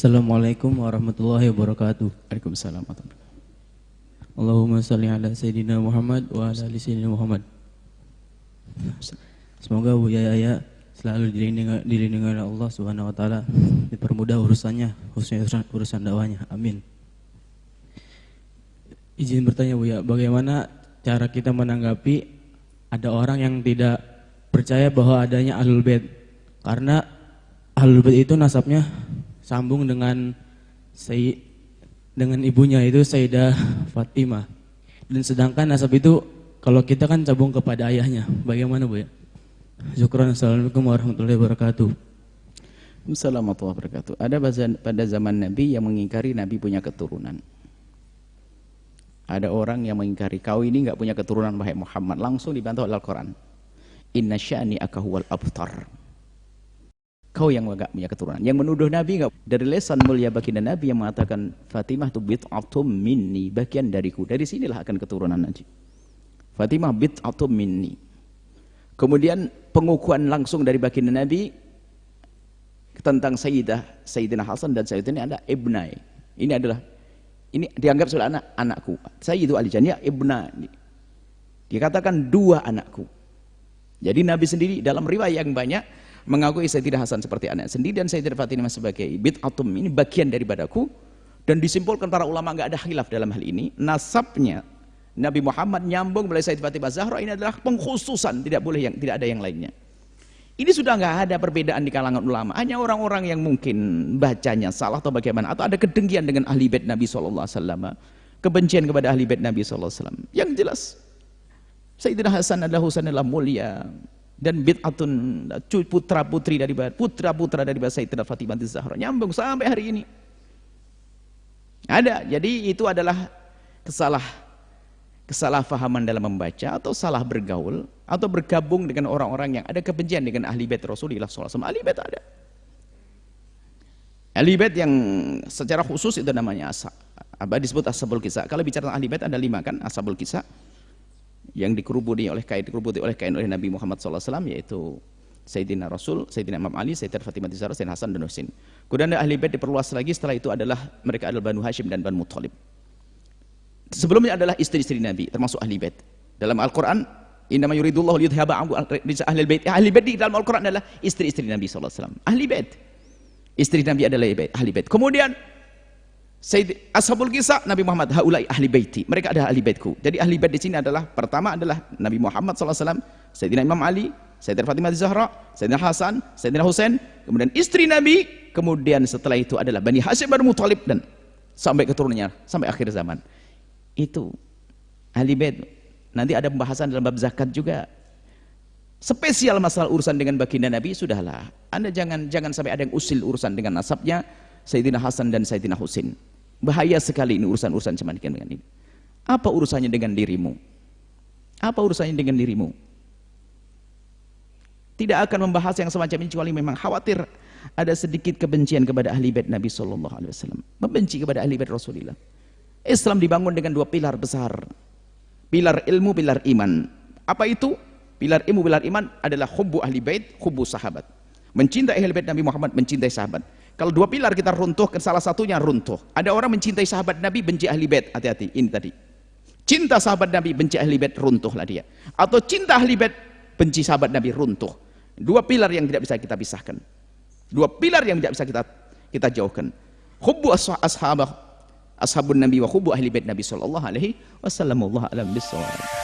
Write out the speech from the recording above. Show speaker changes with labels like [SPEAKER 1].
[SPEAKER 1] Assalamualaikum warahmatullahi wabarakatuh.
[SPEAKER 2] Waalaikumsalam warahmatullahi wabarakatuh.
[SPEAKER 1] Allahumma salli ala Sayyidina Muhammad wa ala ali Sayyidina Muhammad. Semoga Buya Yaya selalu dilindungi oleh Allah Subhanahu wa taala, dipermudah urusannya, khususnya urusan dakwahnya. Amin. Izin bertanya Buya, bagaimana cara kita menanggapi ada orang yang tidak percaya bahwa adanya Ahlul Bait? Karena Ahlul Bait itu nasabnya sambung dengan ibunya itu Sayyidah Fatimah. Dan sedangkan nasab itu kalau kita kan cabung kepada ayahnya. Bagaimana Bu ya? Syukran. Assalamualaikum warahmatullahi wabarakatuh.
[SPEAKER 2] Assalamualaikum warahmatullahi wabarakatuh. Ada pada zaman Nabi yang mengingkari Nabi punya keturunan. Ada orang yang mengingkari, kau ini enggak punya keturunan wahai Muhammad. Langsung dibantah oleh Al-Quran. Inna sya'ni'aka huwal abtar. Kau yang enggak punya keturunan. Yang menuduh Nabi enggak. Dari lesan mulia baginda Nabi yang mengatakan Fatimah tu bid'atum minni, bagian dariku. Dari sinilah akan keturunan nanti. Fatimah bid'atum minni. Kemudian pengukuhan langsung dari baginda Nabi tentang Sayyidina Hasan dan Sayyidina adalah ibnai. Ini dianggap sebagai anakku. Sayyidu Ali Jania ibna. Dikatakan dua anakku. Jadi Nabi sendiri dalam riwayat yang banyak mengakui Sayyidina Hasan seperti anak sendiri dan Sayyidina Fatimah sebagai bid'atum, ini bagian daripadaku. Dan disimpulkan para ulama enggak ada khilaf dalam hal ini. Nasabnya Nabi Muhammad nyambung melalui Sayyidah Fatimah Zahra, ini adalah pengkhususan, tidak ada yang lainnya. Ini sudah enggak ada perbedaan di kalangan ulama. Hanya orang-orang yang mungkin bacanya salah atau bagaimana, atau ada kedengkian dengan ahli bait Nabi SAW, kebencian kepada ahli bait Nabi SAW. Yang jelas Sayyidina Hasan adalah Husain adalah mulia dan bid'atun, putra-putri dari Sayyidah Fatimah Zahra, nyambung sampai hari ini. Ada. Jadi itu adalah kesalahpahaman dalam membaca atau salah bergaul atau bergabung dengan orang-orang yang ada kebencian dengan ahli bait Rasulullah SAW. Ahli bait ada. Ahli bait yang secara khusus itu namanya disebut ashabul kisah. Kalau bicara ahli bait ada 5 kan, ashabul kisah yang dikerubuti oleh kain oleh Nabi Muhammad SAW, yaitu Sayyidina Rasul, Sayyidina Imam Ali, Sayyidina Fatimah Zahra, Sayyidina Hasan dan Husain. Kemudian ada ahli bait diperluas lagi, setelah itu adalah mereka adalah Banu Hashim dan Banu Muthalib. Sebelumnya adalah istri-istri Nabi, termasuk ahli bait. Dalam Al-Quran, innama yuridullahu liyudhhaba ankum ahlal bait. Ahli bait di dalam Al-Quran adalah istri-istri Nabi SAW. Ahli bait. Istri Nabi adalah ahli bait. Kemudian ashabul kisah Nabi Muhammad, haulai ahli baiti, mereka adalah ahli baitku. Jadi ahli bait di sini adalah pertama adalah Nabi Muhammad SAW, Sayyidina Imam Ali, Sayyidina Fatimah Zahra, Sayyidina Hasan, Sayyidina Husain, kemudian istri Nabi, kemudian setelah itu adalah Bani Hashim dan Muthalib dan sampai keturunannya sampai akhir zaman. Itu ahli bait. Nanti ada pembahasan dalam bab zakat juga. Spesial masalah urusan dengan baginda Nabi, sudahlah. Anda jangan sampai ada yang usil urusan dengan nasabnya Sayyidina Hasan dan Sayyidina Husain. Bahaya sekali ini urusan-urusan semacam ini. Apa urusannya dengan dirimu? Apa urusannya dengan dirimu? Tidak akan membahas yang semacam ini kecuali memang khawatir ada sedikit kebencian kepada ahli bait Nabi sallallahu alaihi wasallam. Membenci kepada ahli bait Rasulullah. Islam dibangun dengan 2 pilar besar. Pilar ilmu, pilar iman. Apa itu? Pilar ilmu, pilar iman adalah hubbu ahli bait, hubbu sahabat. Mencintai ahli bait Nabi Muhammad, mencintai sahabat. Kalau 2 pilar kita runtuhkan, salah satunya runtuh. Ada orang mencintai sahabat Nabi, benci ahli bait. Hati-hati, ini tadi. Cinta sahabat Nabi, benci ahli bait, runtuhlah dia. Atau cinta ahli bait, benci sahabat Nabi, runtuh. 2 pilar yang tidak bisa kita pisahkan. 2 pilar yang tidak bisa kita jauhkan. Hubbu ashabun Nabi wa hubbu ahli bait Nabi sallallahu alaihi wasallam. Wallahu a'lam bishawab.